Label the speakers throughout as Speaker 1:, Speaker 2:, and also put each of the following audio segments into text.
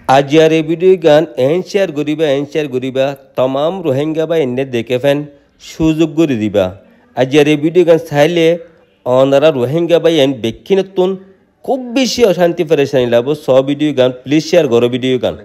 Speaker 1: আজিয়ার এই ভিডিও গান N share করিবা তমাম রোহিঙ্গা বা এনে দেখে ফেন সুযোগ করে দিবা। আজিয়ার এই ভিডিও গান চাইলে অনারা রোহিঙ্গা বা এন বেক্ষি নতুন খুব বেশি অশান্তি পেরেশানি লাগবো। সব ভিডিও গান প্লিজ শেয়ার করো ভিডিও গান।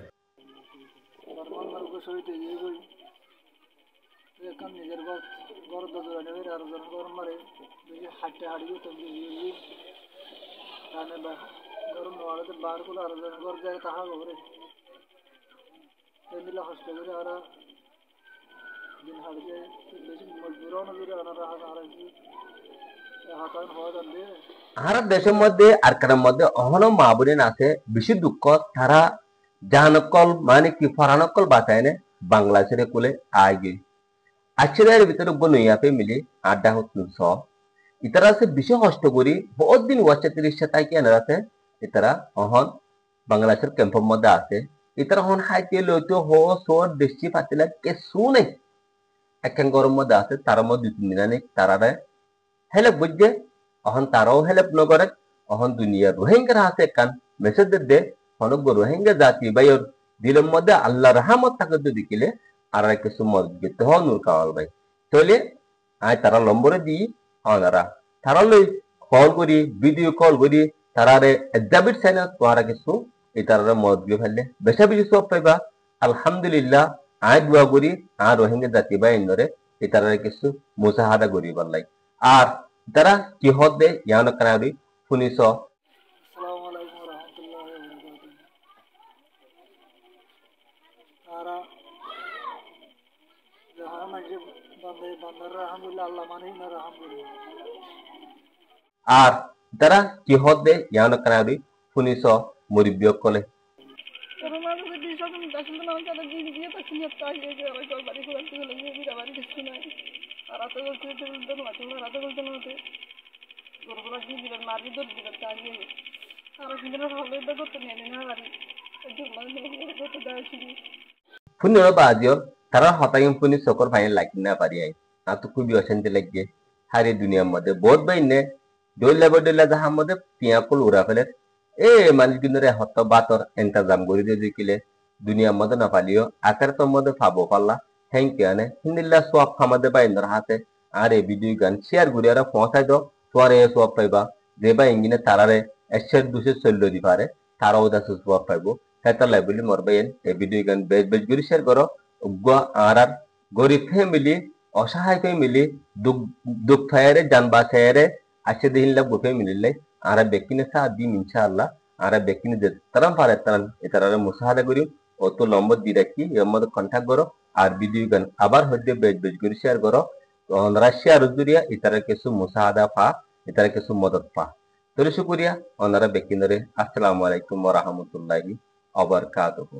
Speaker 2: আহারা দেশের মধ্যে আর কারোর মধ্যে অহনো মা বোনেন আছে বেশি দুঃখ তারা জাহানকল মানে কি ফরানকল বাঁচায় না বাংলাদেশের কোলে আগে আচ্ছেদের ভিতরে বনুইয়াপে মিলে আড্ডা হতুন স ইতারা আছে বেশি কষ্ট করি বহুত দিন ওয়াচ্ছে 30 তাই কি এনার আছে ইতারা অহন বাংলাদেশের ক্যাম্পের মধ্যে আছে ইতারা হন হাইতে লইতো হো সোর দেশি পাতিলা কে শুনে একখান গরম মধ্যে আছে তার মধ্যে 2-3 দিন নেই তারারে হেলে বুঝছে অহন তারাও হেল্প নকরে অহন দুনিয়া রোহিঙ্গা আছে কান মেসেজ দে হনক রোহিঙ্গা জাতি বাইর দিলের মধ্যে আল্লাহ রহমত থাকে দেখিলে আর কিছু মসজিদ হন নূর কাওয়াল ভাই তাহলে আয় তারা নম্বরে দিই হনারা তারা লই কল করি ভিডিও কল করি তারারে এক্সাবিট সাইনা তোরা কিছু এই তারারে মসজিদ ফেললে বেশা বেশি সব পাইবা আলহামদুলিল্লাহ আয় দোয়া করি আর রোহিঙ্গা জাতি বাইরে এই তারারে কিছু মুসাহাদা করি বললাই আর তারা কি হদে ইয়ান কানারি ফুনিস
Speaker 3: আসসালামু আলাইকুম ওয়া রাহমাতুল্লাহি ওয়া বারাকাতুহু। তারা যারা মাঝে বান্দার আলহামদুলিল্লাহ আল্লাহ মানেই না আলহামদুলিল্লাহ।
Speaker 2: আর তারা কি হদে ইয়ান কানারি ফুনিস মুরিবিয় কলে
Speaker 3: করোনা থেকে দিশাম দাসন নাম তাদের দিন দিয়ে তো সিয়াত তাই যে আর কল বাড়ি করে তুই লাগিয়ে দিরা বাড়ি কিছু নাই আর আতে করতে তো মাছ না রাতে করতে না হতে গরুগুলা কি দিবেন মারি দর দিবেন তাই আর কিন্তু ভালো এটা করতে নেই না বাড়ি একটু মানে করতে দেয় শুধু
Speaker 2: ফুনির বাজিও তারা হতাইম ফুনি সকর ভাই লাগি না পারি আই না তো খুবই অশান্তি লাগে হারি দুনিয়ার মধ্যে বহুত বাইনে দইলা যাহার মধ্যে পিয়াকুল উড়া ফেলে এ মানুষ কিন্তু হত বাতর ইন্তজাম করে দিয়ে দিলে দুনিয়ার মধ্যে না পালিও আকার তোর মধ্যে পাবো পাল্লা থ্যাংক ইউ আনে হিন্দিল্লা সব খামাদে বাইন্দর হাতে আর এই ভিডিও গান শেয়ার করে আর পৌঁছাই দাও তোমার এ সব পাইবা যে বা ইঞ্জিনে তারারে 100-200 চল্য দি পারে তারাও দাসু সব পাইবো হেতা লাইবলি মরবাইন এই ভিডিও গান বেশ বেশ করে শেয়ার করো আর গরিব ফ্যামিলি অসহায় ফ্যামিলি দুঃখ ফায়ারে জান বাঁচায়ারে আসে দিহিল্লা বুফে মিলিলে আরা বেকিনে সা দিন ইনশাআল্লাহ আরা বেকিনে যে তারাম পারে তারাম এতারা মুসাহাদা করি ও তো নম্বর দি রাখি এর মধ্যে কন্টাক্ট করো আর ভিডিও গান আবার হইতে বেশ বেশ করে শেয়ার করো রাশিয়া রুজুরিয়া ইতারা কিছু মুসাহাদা পা ইতারা কিছু মদত পা তোরে শুকরিয়া ওনারা বেকিনরে আসসালামু আলাইকুম ওয়া রাহমাতুল্লাহি ওয়া বারাকাতুহু।